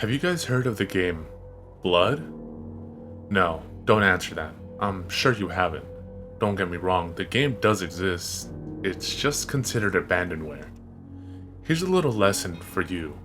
Have you guys heard of the game Blood? No, don't answer that. I'm sure you haven't. Don't get me wrong, the game does exist. It's just considered abandonware. Here's a little lesson for you.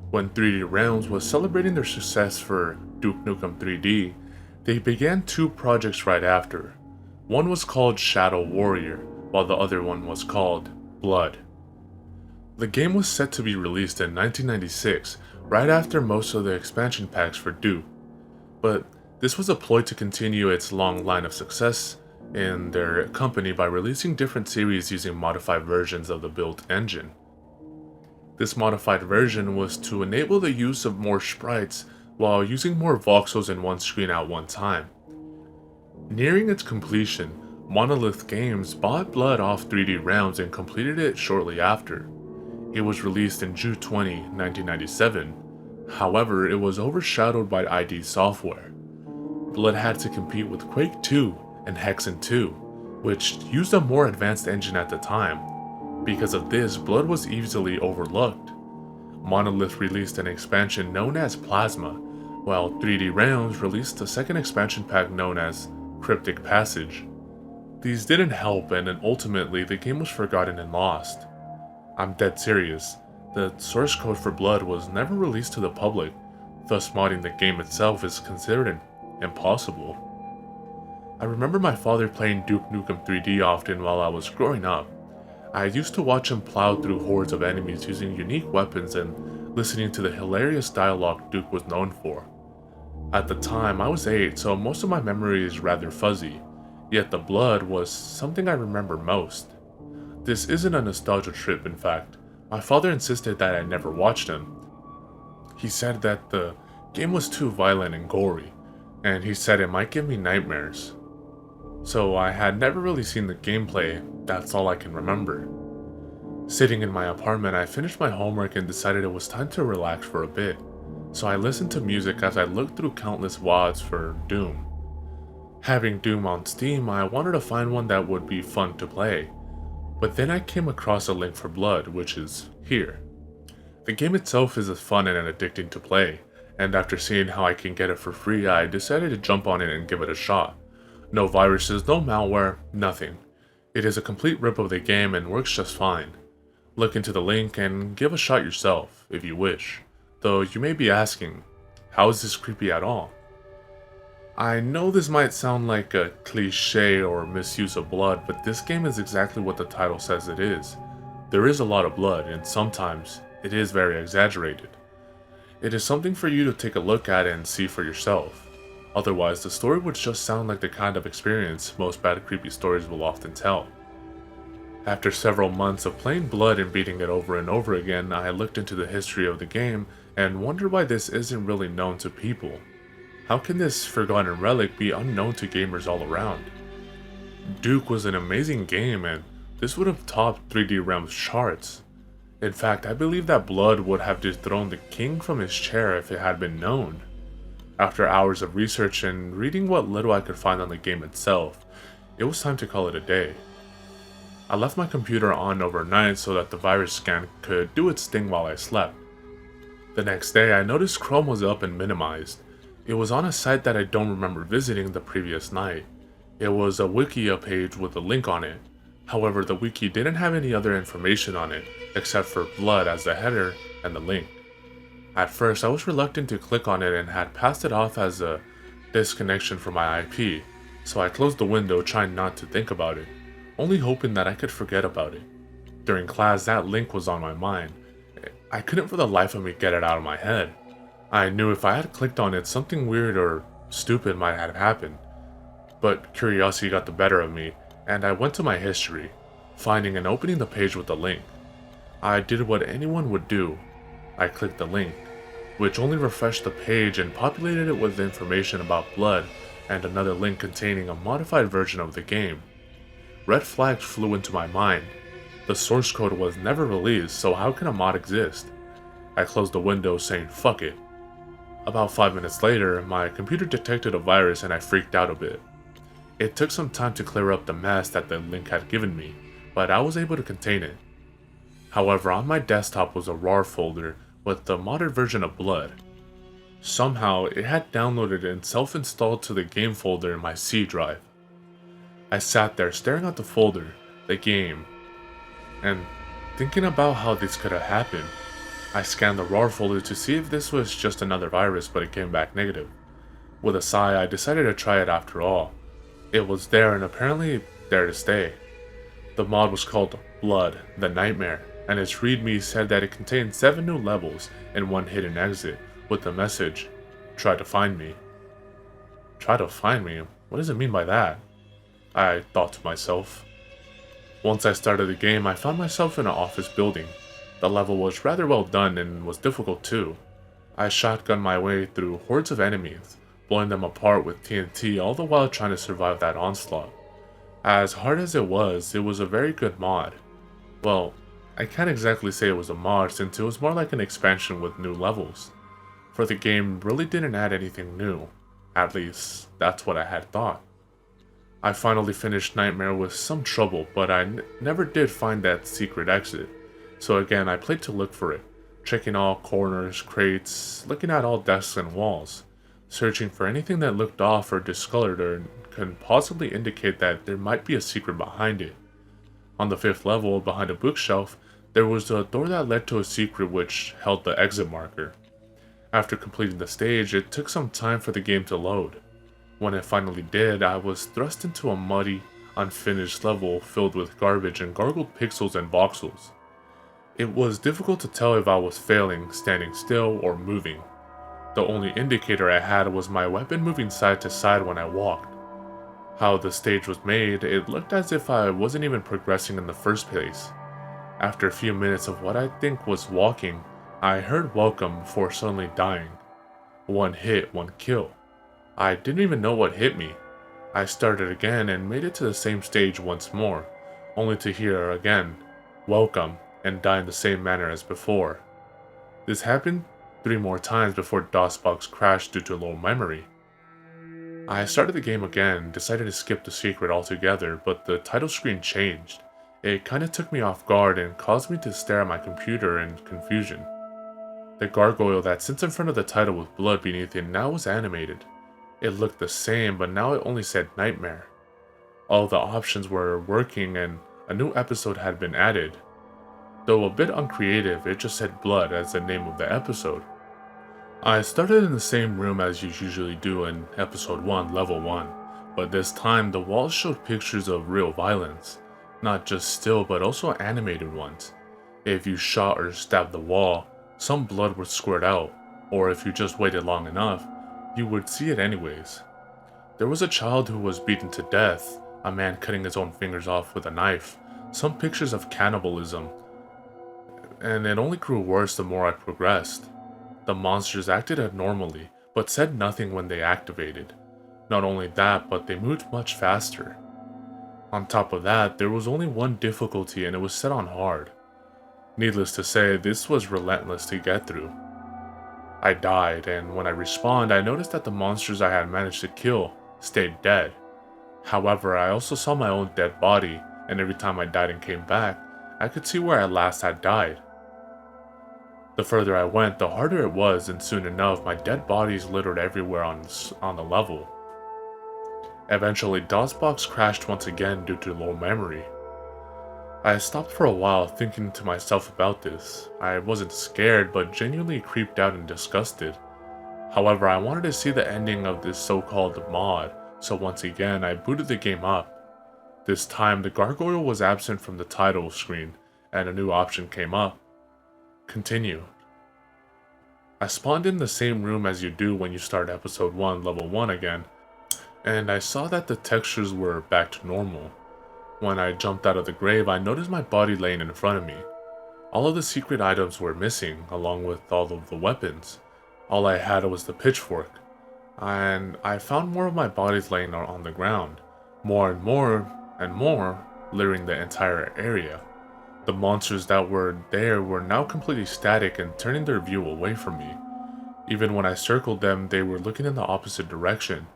When 3D Realms was celebrating their success for Duke Nukem 3D, they began two projects right after. One was called Shadow Warrior, while the other one was called Blood. The game was set to be released in 1996, right after most of the expansion packs for Duke, but this was a ploy to continue its long line of success in their company by releasing different series using modified versions of the built engine. This modified version was to enable the use of more sprites while using more voxels in one screen at one time. Nearing its completion, Monolith Games bought Blood off 3D Realms and completed it shortly after. It was released in June 20, 1997. However, it was overshadowed by ID Software. Blood had to compete with Quake 2 and Hexen 2, which used a more advanced engine at the time. Because of this, Blood was easily overlooked. Monolith released an expansion known as Plasma, while 3D Realms released a second expansion pack known as Cryptic Passage. These didn't help, and then ultimately the game was forgotten and lost. I'm dead serious. The source code for Blood was never released to the public, thus modding the game itself is considered impossible. I remember my father playing Duke Nukem 3D often while I was growing up. I used to watch him plow through hordes of enemies using unique weapons and listening to the hilarious dialogue Duke was known for. At the time, I was 8, so most of my memory is rather fuzzy, yet the Blood was something I remember most. This isn't a nostalgia trip, in fact. My father insisted that I never watched him. He said that the game was too violent and gory, and he said it might give me nightmares. So I had never really seen the gameplay, that's all I can remember. Sitting in my apartment, I finished my homework and decided it was time to relax for a bit, so I listened to music as I looked through countless WODs for Doom. Having Doom on Steam, I wanted to find one that would be fun to play. But then I came across a link for Blood, which is here. The game itself is as fun and addicting to play, and after seeing how I can get it for free, I decided to jump on it and give it a shot. No viruses, no malware, nothing. It is a complete rip of the game and works just fine. Look into the link and give a shot yourself, if you wish. Though you may be asking, how is this creepy at all? I know this might sound like a cliche or misuse of blood, but this game is exactly what the title says it is. There is a lot of blood, and sometimes it is very exaggerated. It is something for you to take a look at and see for yourself. Otherwise, the story would just sound like the kind of experience most bad creepy stories will often tell. After several months of playing Blood and beating it over and over again, I looked into the history of the game and wondered why this isn't really known to people. How can this forgotten relic be unknown to gamers all around? Duke was an amazing game, and this would have topped 3D Realms charts. In fact, I believe that Blood would have dethroned the king from his chair if it had been known. After hours of research and reading what little I could find on the game itself, it was time to call it a day. I left my computer on overnight so that the virus scan could do its thing while I slept. The next day, I noticed Chrome was up and minimized. It was on a site that I don't remember visiting the previous night. It was a Wikia page with a link on it. However, the wiki didn't have any other information on it, except for Blood as the header and the link. At first, I was reluctant to click on it and had passed it off as a disconnection from my IP, so I closed the window trying not to think about it, only hoping that I could forget about it. During class, that link was on my mind. I couldn't for the life of me get it out of my head. I knew if I had clicked on it, something weird or stupid might have happened. But curiosity got the better of me, and I went to my history, finding and opening the page with the link. I did what anyone would do. I clicked the link, which only refreshed the page and populated it with information about Blood and another link containing a modified version of the game. Red flags flew into my mind. The source code was never released, so how can a mod exist? I closed the window saying fuck it. About 5 minutes later, my computer detected a virus and I freaked out a bit. It took some time to clear up the mess that the link had given me, but I was able to contain it. However, on my desktop was a RAR folder with the modded version of Blood. Somehow, it had downloaded and self-installed to the game folder in my C drive. I sat there staring at the folder, the game, and thinking about how this could have happened. I scanned the RAR folder to see if this was just another virus, but it came back negative. With a sigh, I decided to try it after all. It was there and apparently there to stay. The mod was called Blood, the Nightmare, and its readme said that it contained 7 new levels and 1 hidden exit, with the message, "Try to find me." Try to find me? What does it mean by that? I thought to myself. Once I started the game, I found myself in an office building. The level was rather well done and was difficult too. I shotgunned my way through hordes of enemies, blowing them apart with TNT, all the while trying to survive that onslaught. As hard as it was a very good mod. Well, I can't exactly say it was a mod since it was more like an expansion with new levels. For the game really didn't add anything new. At least, that's what I had thought. I finally finished Nightmare with some trouble, but I never did find that secret exit. So again, I played to look for it, checking all corners, crates, looking at all desks and walls, searching for anything that looked off or discolored or could possibly indicate that there might be a secret behind it. On the 5th level, behind a bookshelf, there was a door that led to a secret which held the exit marker. After completing the stage, it took some time for the game to load. When it finally did, I was thrust into a muddy, unfinished level filled with garbage and gargled pixels and voxels. It was difficult to tell if I was failing, standing still, or moving. The only indicator I had was my weapon moving side to side when I walked. How the stage was made, it looked as if I wasn't even progressing in the first place. After a few minutes of what I think was walking, I heard welcome before suddenly dying. 1 hit, 1 kill. I didn't even know what hit me. I started again and made it to the same stage once more, only to hear again, welcome, and die in the same manner as before. This happened 3 more times before DOSBox crashed due to low memory. I started the game again, decided to skip the secret altogether, but the title screen changed. It kinda took me off guard and caused me to stare at my computer in confusion. The gargoyle that sits in front of the title with blood beneath it now was animated. It looked the same, but now it only said Nightmare. All the options were working and a new episode had been added. Though a bit uncreative, it just said Blood as the name of the episode. I started in the same room as you usually do in episode 1, level 1, but this time the walls showed pictures of real violence. Not just still, but also animated ones. If you shot or stabbed the wall, some blood would squirt out, or if you just waited long enough, you would see it anyways. There was a child who was beaten to death, a man cutting his own fingers off with a knife, some pictures of cannibalism, and it only grew worse the more I progressed. The monsters acted abnormally, but said nothing when they activated. Not only that, but they moved much faster. On top of that, there was only one difficulty and it was set on hard. Needless to say, this was relentless to get through. I died, and when I respawned, I noticed that the monsters I had managed to kill stayed dead. However, I also saw my own dead body, and every time I died and came back, I could see where I last had died. The further I went, the harder it was, and soon enough, my dead bodies littered everywhere on the level. Eventually, DOSBox crashed once again due to low memory. I stopped for a while thinking to myself about this. I wasn't scared, but genuinely creeped out and disgusted. However, I wanted to see the ending of this so-called mod, so once again I booted the game up. This time, the gargoyle was absent from the title screen, and a new option came up. Continue. I spawned in the same room as you do when you start episode 1, level 1 again, and I saw that the textures were back to normal. When I jumped out of the grave, I noticed my body laying in front of me. All of the secret items were missing, along with all of the weapons. All I had was the pitchfork, and I found more of my bodies laying on the ground, more and more, littering the entire area. The monsters that were there were now completely static and turning their view away from me. Even when I circled them, they were looking in the opposite direction.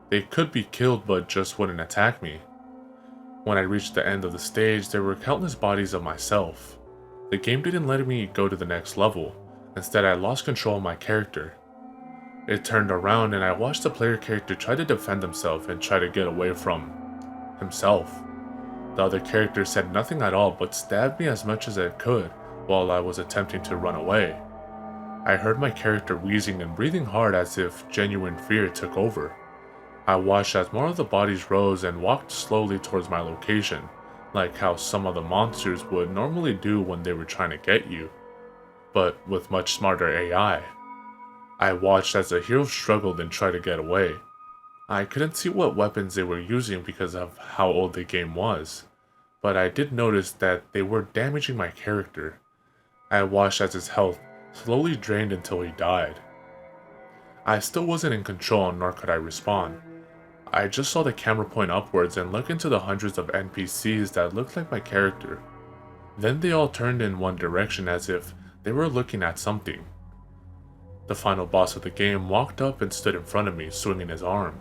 They could be killed but just wouldn't attack me. When I reached the end of the stage, there were countless bodies of myself. The game didn't let me go to the next level. Instead, I lost control of my character. It turned around and I watched the player character try to defend himself and try to get away from himself. The other character said nothing at all but stabbed me as much as it could while I was attempting to run away. I heard my character wheezing and breathing hard as if genuine fear took over. I watched as more of the bodies rose and walked slowly towards my location, like how some of the monsters would normally do when they were trying to get you, but with much smarter AI. I watched as the heroes struggled and tried to get away. I couldn't see what weapons they were using because of how old the game was, but I did notice that they were damaging my character. I watched as his health slowly drained until he died. I still wasn't in control nor could I respond. I just saw the camera point upwards and look into the hundreds of NPCs that looked like my character. Then they all turned in one direction as if they were looking at something. The final boss of the game walked up and stood in front of me, swinging his arm.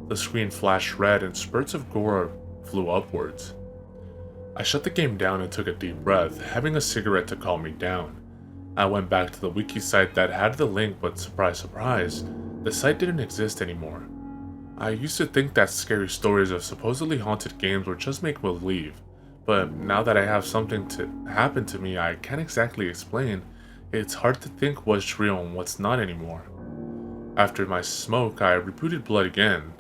The screen flashed red and spurts of gore flew upwards. I shut the game down and took a deep breath, having a cigarette to calm me down. I went back to the wiki site that had the link, but surprise surprise, the site didn't exist anymore. I used to think that scary stories of supposedly haunted games were just make-believe, but now that I have something to happen to me I can't exactly explain, it's hard to think what's real and what's not anymore. After my smoke, I rebooted Blood again.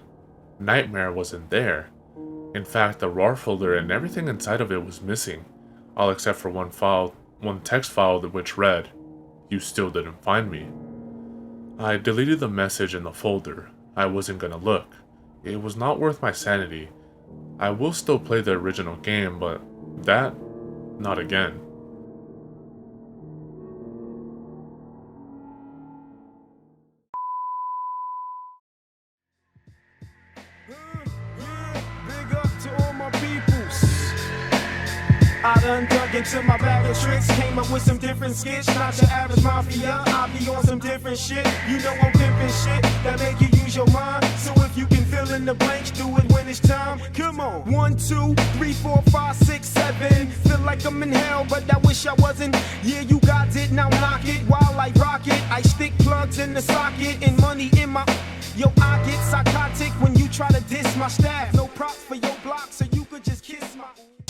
Nightmare wasn't there. In fact, the RAR folder and everything inside of it was missing, all except for one text file which read, "You still didn't find me." I deleted the message in the folder. I wasn't gonna look. It was not worth my sanity. I will still play the original game, but that, not again. Big up to all my peoples. I done dug into my bag of tricks, came up with some different skits. Not your average mafia, I be on some different shit. You know I'm pimping shit that make you use your mind. So if you can fill in the blanks, do it when it's time. Come on. 1, 2, 3, 4, 5, 6, 7. Feel like I'm in hell, but I wish I wasn't. Yeah, you got it, now knock it while I rock it. I stick plugs in the socket and money in my. Yo, I get psychotic when you try to diss my staff. No props for your block, so you could just kiss my.